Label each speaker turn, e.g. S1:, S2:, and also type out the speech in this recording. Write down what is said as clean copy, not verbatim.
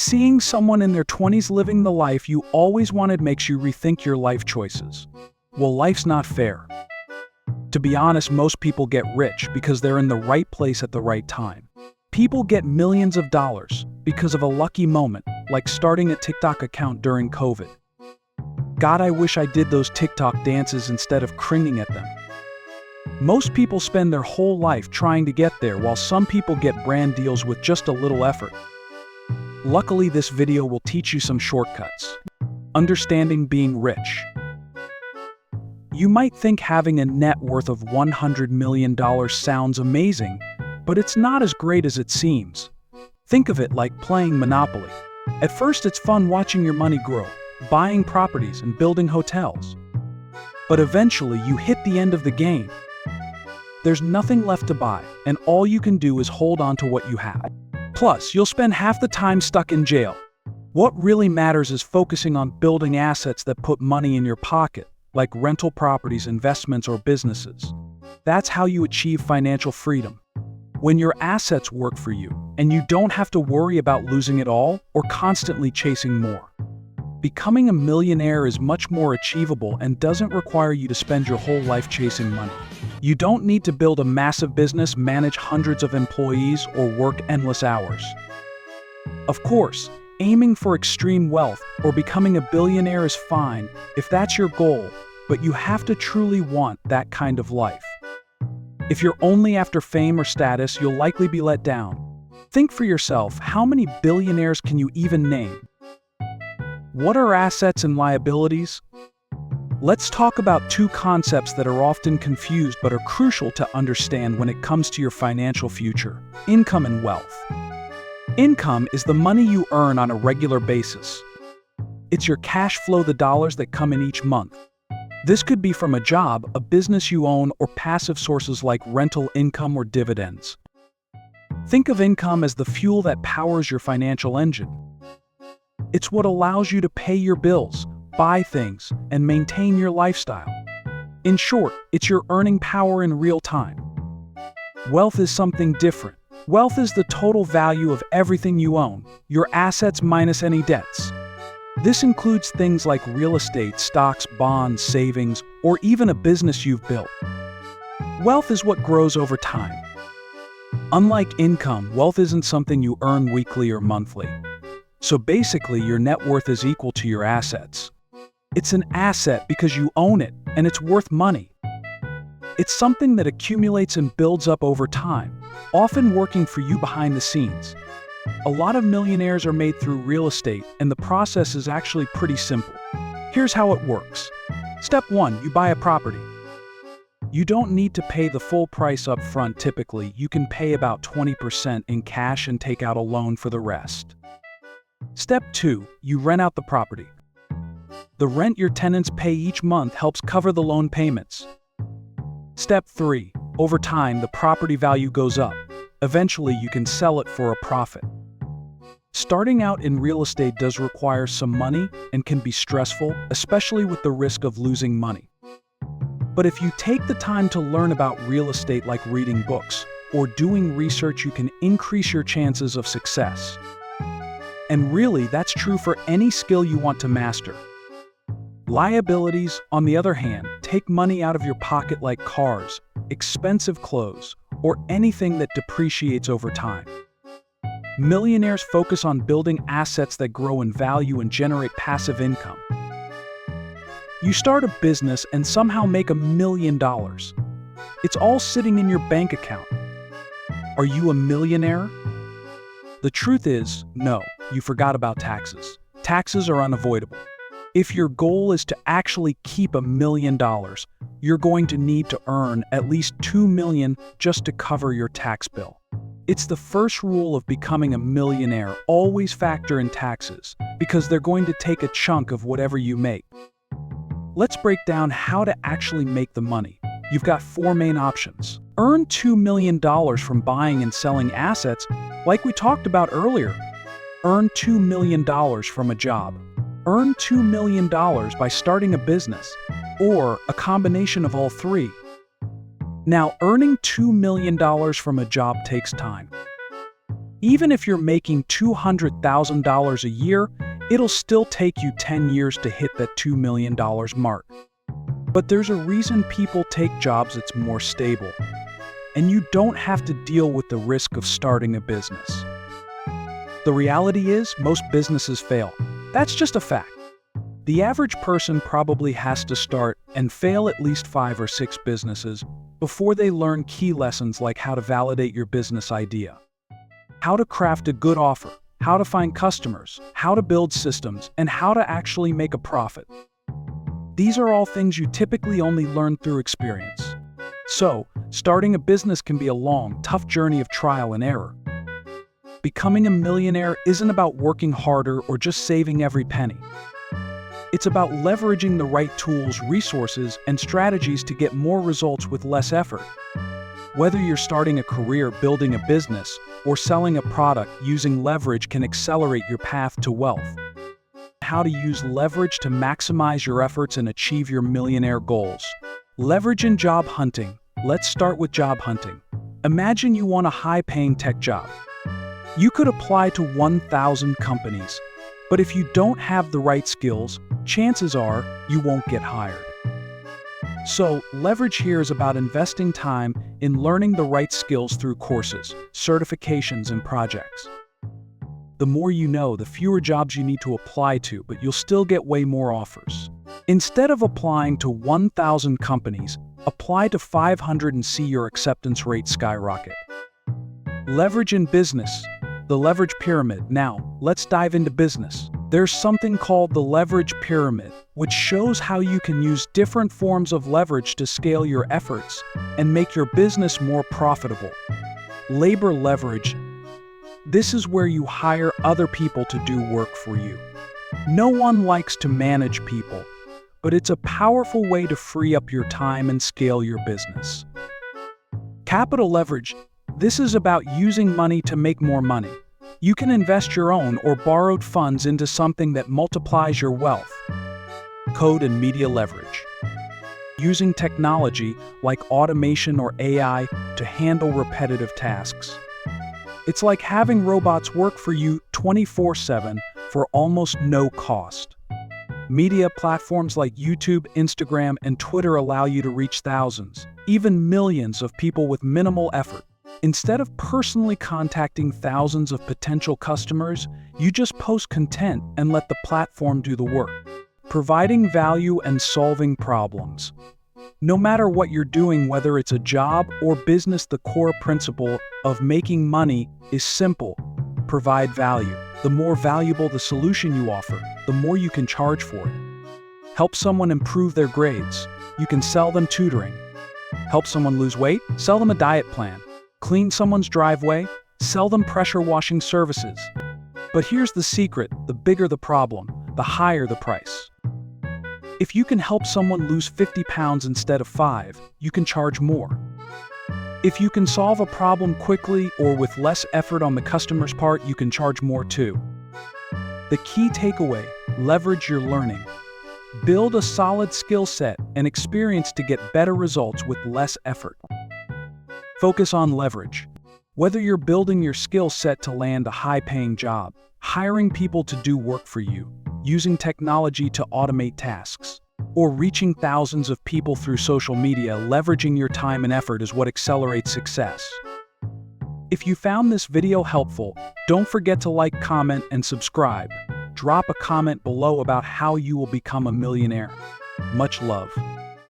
S1: Seeing someone in their 20s living the life you always wanted makes you rethink your life choices. Well, life's not fair. To be honest, most people get rich because they're in the right place at the right time. People get millions of dollars because of a lucky moment, like starting a TikTok account during COVID. God, I wish I did those TikTok dances instead of cringing at them. Most people spend their whole life trying to get there, while some people get brand deals with just a little effort. Luckily, this video will teach you some shortcuts. Understanding being rich. You might think having a net worth of $100 million sounds amazing, but it's not as great as it seems. Think of it like playing Monopoly. At first, it's fun watching your money grow, buying properties and building hotels. But eventually, you hit the end of the game. There's nothing left to buy, and all you can do is hold on to what you have. Plus, you'll spend half the time stuck in jail. What really matters is focusing on building assets that put money in your pocket, like rental properties, investments, or businesses. That's how you achieve financial freedom. When your assets work for you, and you don't have to worry about losing it all or constantly chasing more. Becoming a millionaire is much more achievable and doesn't require you to spend your whole life chasing money. You don't need to build a massive business, manage hundreds of employees, or work endless hours. Of course, aiming for extreme wealth or becoming a billionaire is fine if that's your goal, but you have to truly want that kind of life. If you're only after fame or status, you'll likely be let down. Think for yourself, how many billionaires can you even name? What are assets and liabilities? Let's talk about two concepts that are often confused but are crucial to understand when it comes to your financial future: income and wealth. Income is the money you earn on a regular basis. It's your cash flow, the dollars that come in each month. This could be from a job, a business you own, or passive sources like rental income or dividends. Think of income as the fuel that powers your financial engine. It's what allows you to pay your bills, buy things, and maintain your lifestyle. In short, it's your earning power in real time. Wealth is something different. Wealth is the total value of everything you own, your assets minus any debts. This includes things like real estate, stocks, bonds, savings, or even a business you've built. Wealth is what grows over time. Unlike income, wealth isn't something you earn weekly or monthly. So basically, your net worth is equal to your assets. It's an asset because you own it, and it's worth money. It's something that accumulates and builds up over time, often working for you behind the scenes. A lot of millionaires are made through real estate, and the process is actually pretty simple. Here's how it works. Step 1, you buy a property. You don't need to pay the full price up front. Typically, you can pay about 20% in cash and take out a loan for the rest. Step 2, you rent out the property. The rent your tenants pay each month helps cover the loan payments. Step 3, over time, the property value goes up. Eventually, you can sell it for a profit. Starting out in real estate does require some money and can be stressful, especially with the risk of losing money. But if you take the time to learn about real estate, like reading books or doing research, you can increase your chances of success. And really, that's true for any skill you want to master. Liabilities, on the other hand, take money out of your pocket, like cars, expensive clothes, or anything that depreciates over time. Millionaires focus on building assets that grow in value and generate passive income. You start a business and somehow make $1 million. It's all sitting in your bank account. Are you a millionaire? The truth is, no, you forgot about taxes. Taxes are unavoidable. If your goal is to actually keep $1 million, you're going to need to earn at least $2 million just to cover your tax bill. It's the first rule of becoming a millionaire: always factor in taxes, because they're going to take a chunk of whatever you make. Let's break down how to actually make the money. You've got 4 main options. Earn $2 million from buying and selling assets, like we talked about earlier. Earn $2 million from a job. Earn $2 million by starting a business, or a combination of all three. Now, earning $2 million from a job takes time. Even if you're making $200,000 a year, it'll still take you 10 years to hit that $2 million mark. But there's a reason people take jobs that's more stable, and you don't have to deal with the risk of starting a business. The reality is, most businesses fail. That's just a fact. The average person probably has to start and fail at least 5 or 6 businesses before they learn key lessons like how to validate your business idea, how to craft a good offer, how to find customers, how to build systems, and how to actually make a profit. These are all things you typically only learn through experience. So, starting a business can be a long, tough journey of trial and error. Becoming a millionaire isn't about working harder or just saving every penny. It's about leveraging the right tools, resources, and strategies to get more results with less effort. Whether you're starting a career, building a business, or selling a product, using leverage can accelerate your path to wealth. How to use leverage to maximize your efforts and achieve your millionaire goals. Leverage in job hunting. Let's start with job hunting. Imagine you want a high-paying tech job. You could apply to 1,000 companies, but if you don't have the right skills, chances are you won't get hired. So, leverage here is about investing time in learning the right skills through courses, certifications, and projects. The more you know, the fewer jobs you need to apply to, but you'll still get way more offers. Instead of applying to 1,000 companies, apply to 500 and see your acceptance rate skyrocket. Leverage in business. The leverage pyramid. Now, let's dive into business. There's something called the leverage pyramid, which shows how you can use different forms of leverage to scale your efforts and make your business more profitable. Labor leverage. This is where you hire other people to do work for you. No one likes to manage people, but it's a powerful way to free up your time and scale your business. Capital leverage. This is about using money to make more money. You can invest your own or borrowed funds into something that multiplies your wealth. Code and media leverage. Using technology like automation or AI to handle repetitive tasks. It's like having robots work for you 24/7 for almost no cost. Media platforms like YouTube, Instagram, and Twitter allow you to reach thousands, even millions of people with minimal effort. Instead of personally contacting thousands of potential customers, you just post content and let the platform do the work. Providing value and solving problems. No matter what you're doing, whether it's a job or business, the core principle of making money is simple. Provide value. The more valuable the solution you offer, the more you can charge for it. Help someone improve their grades. You can sell them tutoring. Help someone lose weight? Sell them a diet plan. Clean someone's driveway? Sell them pressure washing services. But here's the secret: the bigger the problem, the higher the price. If you can help someone lose 50 pounds instead of 5, you can charge more. If you can solve a problem quickly or with less effort on the customer's part, you can charge more too. The key takeaway: leverage your learning. Build a solid skill set and experience to get better results with less effort. Focus on leverage. Whether you're building your skill set to land a high-paying job, hiring people to do work for you, using technology to automate tasks, or reaching thousands of people through social media, leveraging your time and effort is what accelerates success. If you found this video helpful, don't forget to like, comment, and subscribe. Drop a comment below about how you will become a millionaire. Much love.